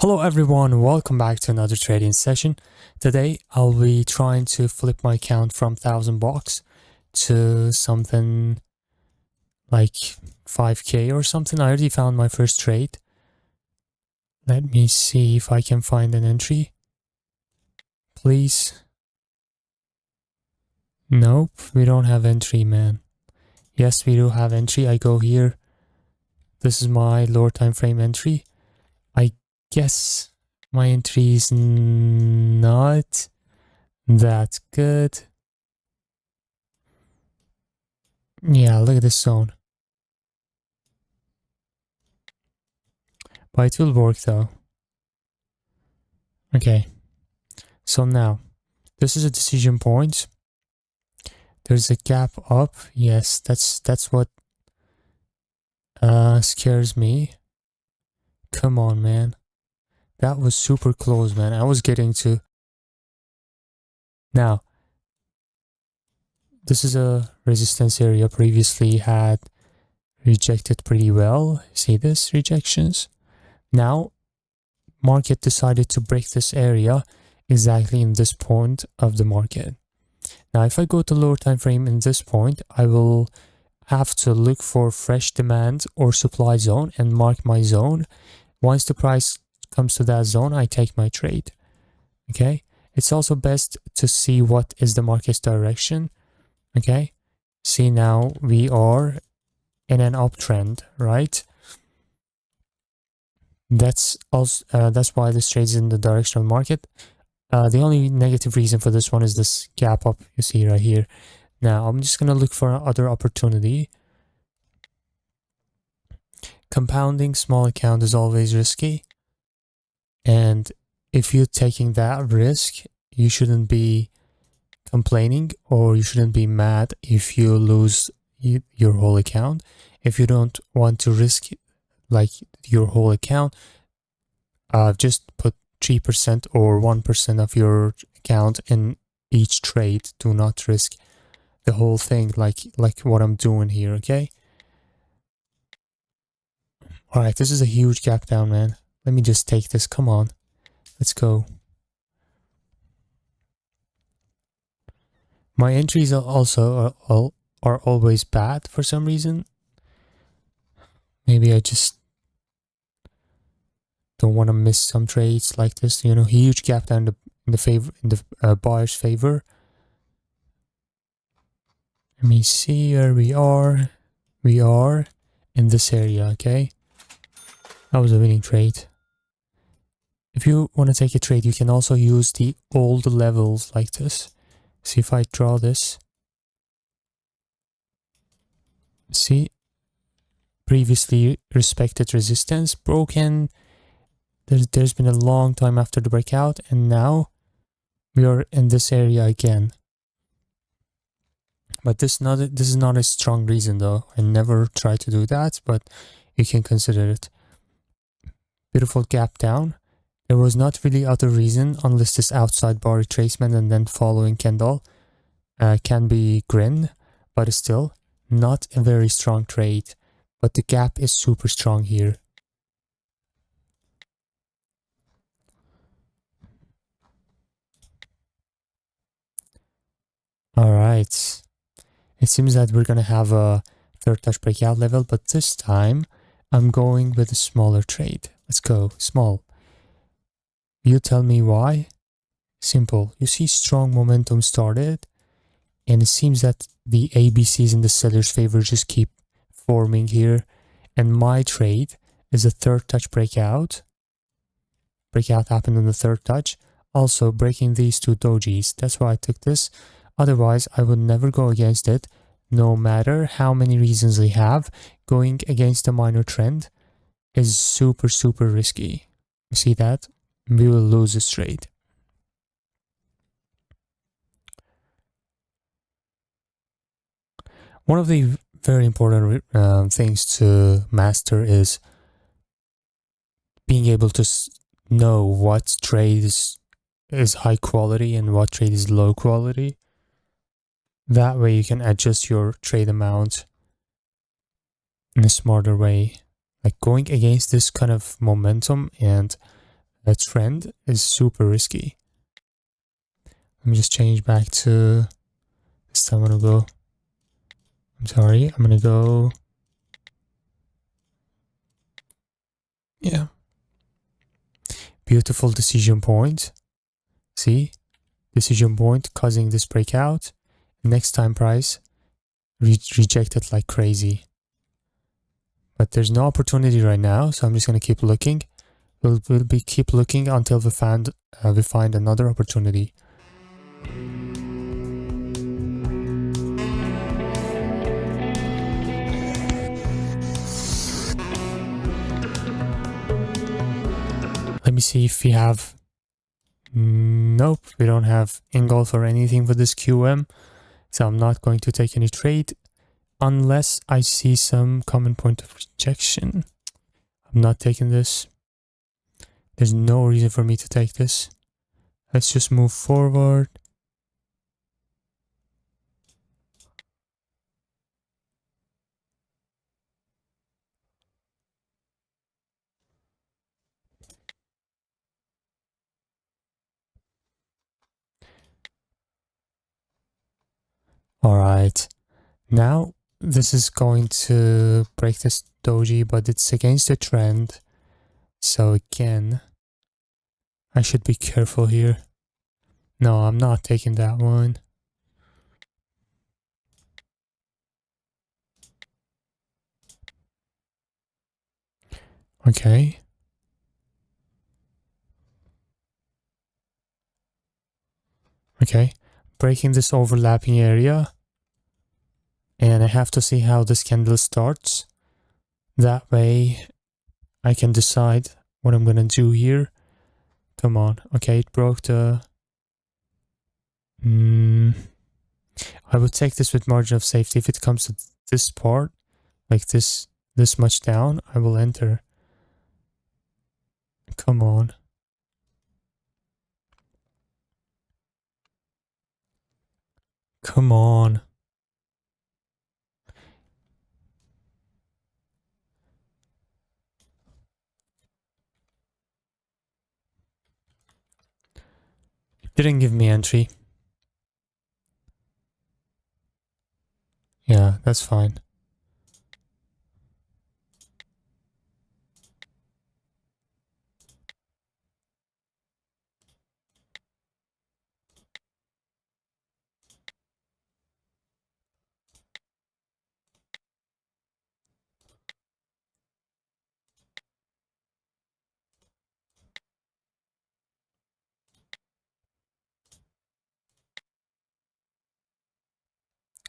Hello everyone, welcome back to another trading session. Today I'll be trying to flip my account from 1000 bucks to something like 5k or something. I already found my first trade. Let me see if I can find an entry. Please. Nope, we don't have entry, man. Yes, we do have entry. I go here. This is my lower time frame entry. I guess my entry is not that good. Yeah, look at this zone. But it will work though. Okay. So now, this is a decision point. There's a gap up. Yes, that's what scares me. Come on, man. That was super close, man. I was getting to... Now, this is a resistance area previously had rejected pretty well. See this? Rejections. Now, market decided to break this area exactly in this point of the market. Now, if I go to lower time frame in this point, I will have to look for fresh demand or supply zone and mark my zone. Once the price comes to that zone, I take my trade. Okay. It's also best to see what is the market's direction. Okay. See, now we are in an uptrend, right? That's also that's why this trade is in the direction of the market. The only negative reason for this one is this gap up you see right here. Now I'm just gonna look for other opportunity. Compounding small account is always risky, and if you're taking that risk, you shouldn't be complaining or you shouldn't be mad if you lose your whole account. If you don't want to risk like your whole account, just put 3% or 1% of your account in each trade. Do not risk the whole thing like what I'm doing here. Okay. All right, this is a huge gap down, man. Let me just take this. Come on, let's go. My entries are also are always bad for some reason. Maybe I just don't want to miss some trades like this. You know, huge gap down in the buyer's favor. Let me see where we are. We are in this area. Okay, that was a winning trade. If you want to take a trade, you can also use the old levels like this. See if I draw this. See, previously respected resistance broken. There's been a long time after the breakout, and now we are in this area again. But this is not a strong reason though. I never try to do that, but you can consider it. Beautiful gap down. There was not really other reason unless this outside bar retracement and then following candle can be grin, but still not a very strong trade. But the gap is super strong here. All right. It seems that we're going to have a third touch breakout level, but this time I'm going with a smaller trade. Let's go small. You tell me why? Simple. You see strong momentum started, and it seems that the ABCs in the seller's favor just keep forming here. And my trade is a third touch breakout. Breakout happened on the third touch. Also breaking these two dojis. That's why I took this. Otherwise, I would never go against it, no matter how many reasons we have. Going against a minor trend is super, super risky. You see that? We will lose this trade. One of the very important things to master is being able to know what trade is high quality and what trade is low quality. That way you can adjust your trade amount in a smarter way. Like going against this kind of momentum and trend is super risky. Let me just change back to this time. I'm gonna go, yeah, beautiful decision point. See, decision point causing this breakout. Next time price rejected like crazy. But there's no opportunity right now, so I'm just gonna keep looking. We'll keep looking until we find another opportunity. Let me see if we have. Nope, we don't have engulf or anything for this QM, so I'm not going to take any trade unless I see some common point of rejection. I'm not taking this. There's no reason for me to take this. Let's just move forward. All right, now this is going to break this doji, but it's against the trend. So again, I should be careful here. No, I'm not taking that one. Okay. Okay. Breaking this overlapping area. And I have to see how this candle starts. That way I can decide what I'm gonna do here. Come on. Okay, it broke the... I would take this with margin of safety. If it comes to this part, like this much down, I will enter. Come on. Come on. Didn't give me entry. Yeah, that's fine.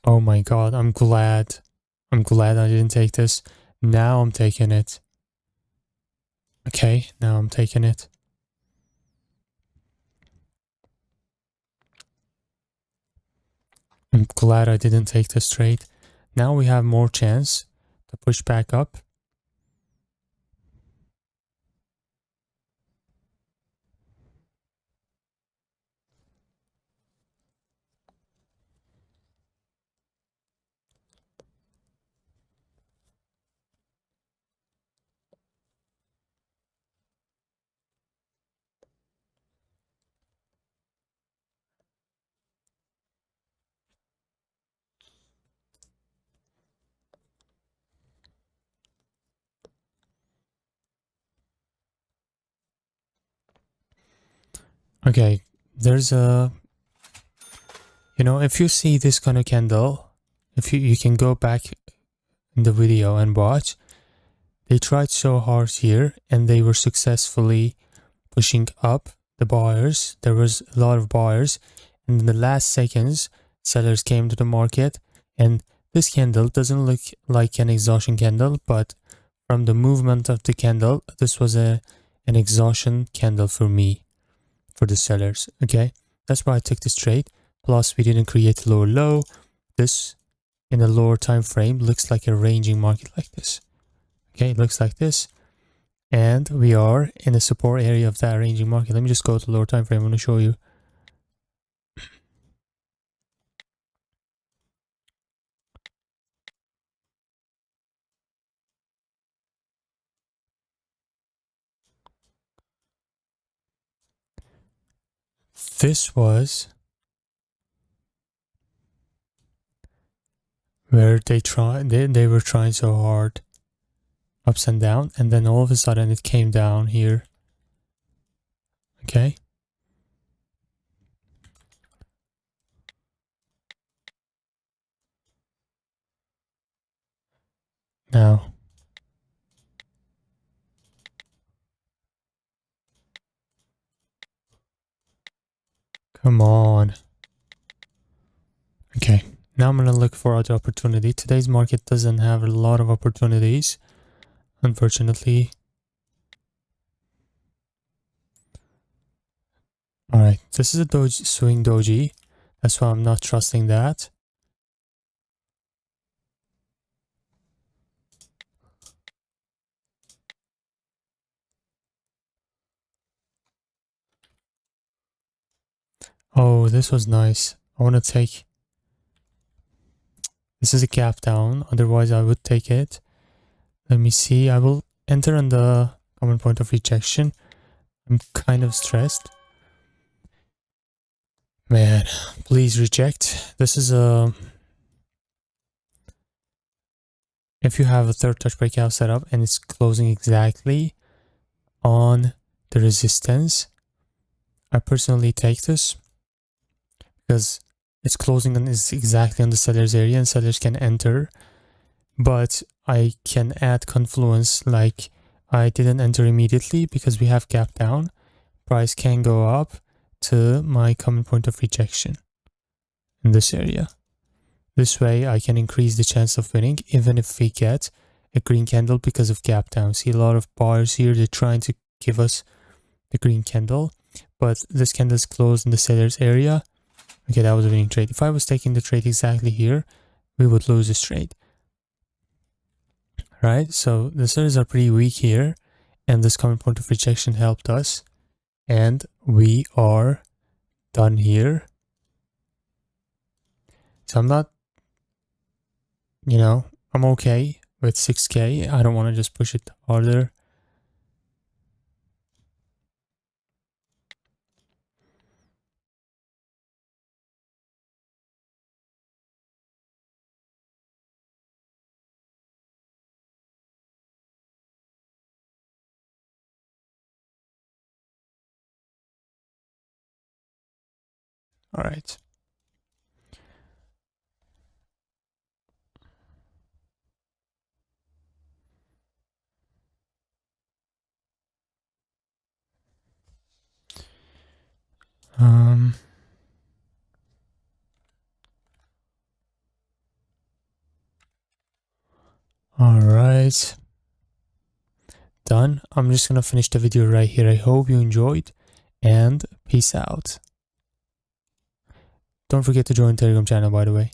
Oh my god, I'm glad. I'm glad I didn't take this. Now I'm taking it. Okay, now I'm taking it. I'm glad I didn't take this trade. Now we have more chance to push back up. Okay, there's a... You know, if you see this kind of candle, if you can go back in the video and watch. They tried so hard here and they were successfully pushing up the buyers. There was a lot of buyers, and in the last seconds sellers came to the market, and this candle doesn't look like an exhaustion candle, but from the movement of the candle, this was an exhaustion candle for me, for the sellers. Okay, that's why I took this trade. Plus we didn't create a lower low. This in a lower time frame looks like a ranging market like this. Okay, it looks like this. And we are in the support area of that ranging market. Let me just go to the lower time frame. I'm going to show you. this was where they were trying so hard, ups and down, and then all of a sudden it came down here. Okay. Now, come on. Okay, now I'm gonna look for other opportunity. Today's market doesn't have a lot of opportunities, unfortunately. Alright, this is a swing doji. That's why I'm not trusting that. Oh, this was nice. I want to take... This is a gap down, otherwise I would take it. Let me see, I will enter on the common point of rejection. I'm kind of stressed. Man, please reject. This is a... If you have a third touch breakout set up and it's closing exactly on the resistance, I personally take this because it's closing on is exactly on the seller's area and sellers can enter, but I can add confluence like I didn't enter immediately because we have gap down. Price can go up to my common point of rejection in this area. This way I can increase the chance of winning even if we get a green candle because of gap down. See a lot of buyers here, they're trying to give us the green candle, but this candle is closed in the seller's area. Okay, that was a winning trade. If I was taking the trade exactly here, we would lose this trade. Right, so the sellers are pretty weak here, and this common point of rejection helped us, and we are done here. So I'm not, you know, I'm okay with 6K. I don't want to just push it harder. All right. All right. Done. I'm just gonna finish the video right here. I hope you enjoyed, and peace out. Don't forget to join the Telegram channel, by the way.